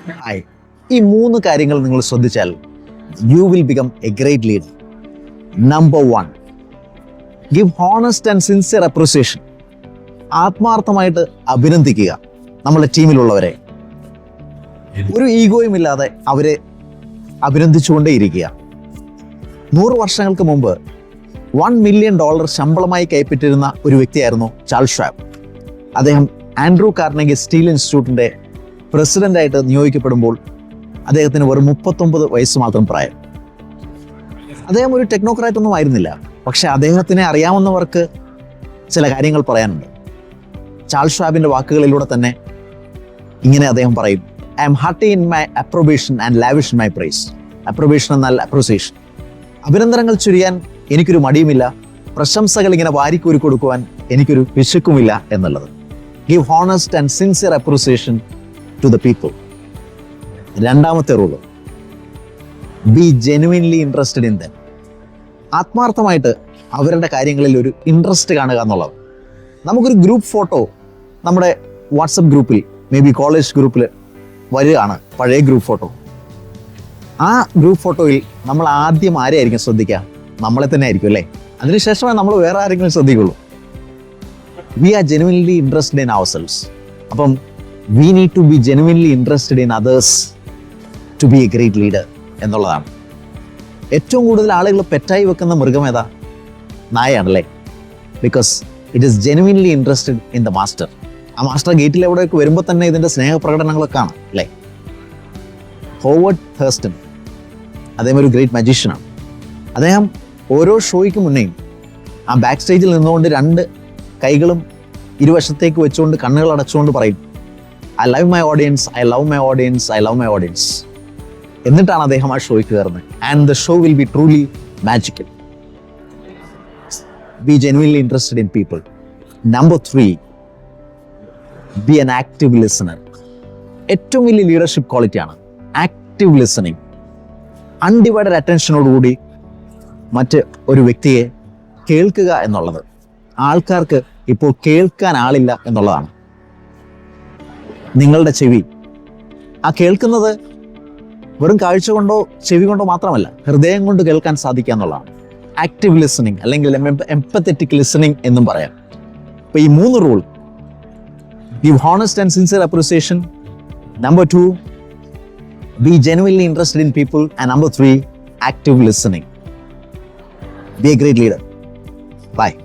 Hi. ഈ 3 കാര്യങ്ങൾ നിങ്ങൾ ശ്രദ്ധിച്ചാൽ you will become A great leader. Number 1, give honest and sincere appreciation. ആത്മാർത്ഥമായിട്ട് അഭിനന്ദിക്കുക നമ്മുടെ ടീമിലുള്ളവരെ. ഒരു ഈഗോയും ഇല്ലാതെ അവരെ അഭിനന്ദിച്ചുകൊണ്ടേയിരിക്കുക. 100 വർഷങ്ങൾക്ക് മുമ്പ് $1 മില്യൺ ശമ്പളമായി കൈപ്പറ്റിരുന്ന ഒരു വ്യക്തിയായിരുന്നു ചാൾസ് ഷ്വാബ്. അദ്ദേഹം ആൻഡ്രൂ കാർനെഗി സ്റ്റീൽ ഇൻസ്റ്റിറ്റ്യൂട്ടിൻ്റെ പ്രസിഡൻ്റായിട്ട് നിയോഗിക്കപ്പെടുമ്പോൾ അദ്ദേഹത്തിന് വെറും 39 വയസ്സ് മാത്രം പ്രായം. അദ്ദേഹം ഒരു ടെക്നോക്രാറ്റ് ഒന്നും ആയിരുന്നില്ല. പക്ഷെ അദ്ദേഹത്തിനെ അറിയാവുന്നവർക്ക് ചില കാര്യങ്ങൾ പറയാനുണ്ട്. ചാൾസ് ഷ്വാബിൻ്റെ വാക്കുകളിലൂടെ തന്നെ ഇങ്ങനെ അദ്ദേഹം പറയും: I am hearty in my approbation and lavish in my praise. Approbation എന്നാൽ അപ്രിസിയേഷൻ. അഭിനന്ദനങ്ങൾ ചൊരിയാൻ എനിക്കൊരു മടിയുമില്ല, പ്രശംസകൾ ഇങ്ങനെ വാരിക്കൂരി കൊടുക്കുവാൻ എനിക്കൊരു പിശുക്കുമില്ല എന്നുള്ളത്. Give honest and sincere appreciation to the people. രണ്ടാമത്തെ rule, be genuinely interested in them. ആത്മാർത്ഥമായിട്ട് അവരുടെ കാര്യങ്ങളിൽ ഒരു ഇൻട്രസ്റ്റ് കാണുക എന്നുള്ളത്. നമുക്കൊരു ഗ്രൂപ്പ് ഫോട്ടോ നമ്മുടെ വാട്സപ്പ് ഗ്രൂപ്പിൽ, മേ ബി കോളേജ് ഗ്രൂപ്പിൽ വരികയാണ്, പഴയ ഗ്രൂപ്പ് ഫോട്ടോ. ആ ഗ്രൂപ്പ് ഫോട്ടോയിൽ നമ്മൾ ആദ്യം ആരെയായിരിക്കും ശ്രദ്ധിക്കുക? നമ്മളെ തന്നെ ആയിരിക്കും അല്ലേ? അതിനുശേഷമേ നമ്മൾ വേറെ ആരെങ്കിലും ശ്രദ്ധിക്കുള്ളൂ. We are genuinely interested in ourselves. അപ്പം we need to be genuinely interested in others to be a great leader എന്നുള്ളതാണ്. ഏറ്റവും കൂടുതൽ ആളുകൾ പെറ്റായി വെക്കുന്ന മൃഗം ഏതാ? നായയാണല്ലേ. Because it is genuinely interested in the master. ആ മാസ്റ്റർ ഗേറ്റിൽ എവിടെയൊക്കെ വരുമ്പോൾ തന്നെ ഇതിൻ്റെ സ്നേഹപ്രകടനങ്ങളൊക്കെ കാണാം അല്ലേ? ഹോവർഡ് ഹേഴ്സ്റ്റൺ, അദ്ദേഹം ഒരു ഗ്രേറ്റ് മജീഷ്യനാണ്. അദ്ദേഹം ഓരോ ഷോയ്ക്ക് മുന്നേയും ആ ബാക്ക് സ്റ്റേജിൽ നിന്നുകൊണ്ട് 2 കൈകളും ഇരുവശത്തേക്ക് വെച്ചുകൊണ്ട് കണ്ണുകൾ അടച്ചുകൊണ്ട് പറയും: I love my audience, I love my audience, I love my audience. എന്നിട്ടാണ് അദ്ദേഹം ആ ഷോയ്ക്ക് കയറുന്നത്. And the show will be truly magical. B genuinely interested in people. Number 3, B an active listener. ഏറ്റവും വലിയ ലീഡർഷിപ്പ് ക്വാളിറ്റിയാണ് ആക്റ്റീവ് ലിസണിങ്. അൺഡിവൈഡഡ് അറ്റൻഷനോടുകൂടി മറ്റ് ഒരു വ്യക്തിയെ കേൾക്കുക എന്നുള്ളത്. ആൾക്കാർക്ക് ഇപ്പോൾ കേൾക്കാൻ ആളില്ല എന്നുള്ളതാണ്. നിങ്ങളുടെ ചെവി, ആ കേൾക്കുന്നത് വെറും കാഴ്ച കൊണ്ടോ ചെവി കൊണ്ടോ മാത്രമല്ല, ഹൃദയം കൊണ്ട് കേൾക്കാൻ സാധിക്കുക എന്നുള്ളതാണ് ആക്റ്റീവ് ലിസണിങ്, അല്ലെങ്കിൽ എംപത്തറ്റിക് ലിസണിങ് എന്നും പറയാം. അപ്പോൾ ഈ 3 rule: give honest and sincere appreciation, number 2, be genuinely interested in people, and number 3, active listening. Be a great leader. Bye.